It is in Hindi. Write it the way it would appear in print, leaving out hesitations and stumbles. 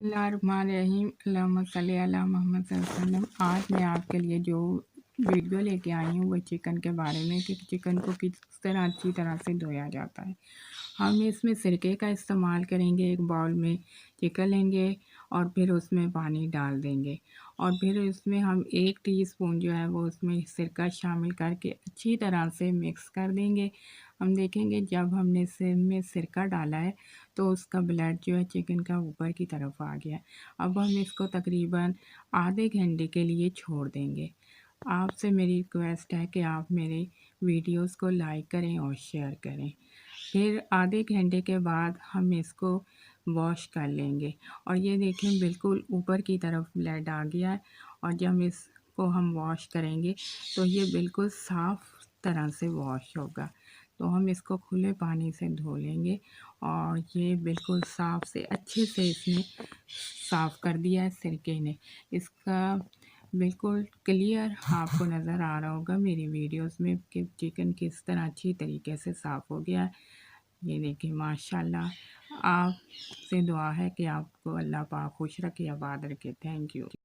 बिस्मिल्लाहिर्रहमानिर्रहीम अल्लाहुम्मा सल्ली अला मोहम्मद सल्लल्लाहु अलैहि वसल्लम। आज मैं आपके लिए जो वीडियो लेके आई हूँ वो चिकन के बारे में कि चिकन को किस तरह अच्छी तरह से धोया जाता है। हम इसमें सिरके का इस्तेमाल करेंगे। एक बाउल में चिकन लेंगे और फिर उसमें पानी डाल देंगे और फिर उसमें हम 1 टीस्पून जो है वो उसमें सिरका शामिल करके अच्छी तरह से मिक्स कर देंगे। हम देखेंगे जब हमने इसमें सिरका डाला है तो उसका ब्लड जो है चिकन का ऊपर की तरफ आ गया। अब हम इसको तकरीबन आधे घंटे के लिए छोड़ देंगे। आपसे मेरी रिक्वेस्ट है कि आप मेरे वीडियोस को लाइक करें और शेयर करें। फिर आधे घंटे के बाद हम इसको वॉश कर लेंगे और ये देखें बिल्कुल ऊपर की तरफ ब्लड आ गया है। और जब इसको हम वॉश करेंगे तो ये बिल्कुल साफ़ तरह से वॉश होगा। तो हम इसको खुले पानी से धो लेंगे और ये बिल्कुल साफ़ से अच्छे से इसने साफ़ कर दिया है सिरके ने। इसका बिल्कुल क्लियर आपको नज़र आ रहा होगा मेरी वीडियोस में कि चिकन किस तरह अच्छी तरीके से साफ़ हो गया है। ये देखिए माशाल्लाह। आपसे दुआ है कि आपको अल्लाह पाक खुश रखे, आबाद रखे। Thank you.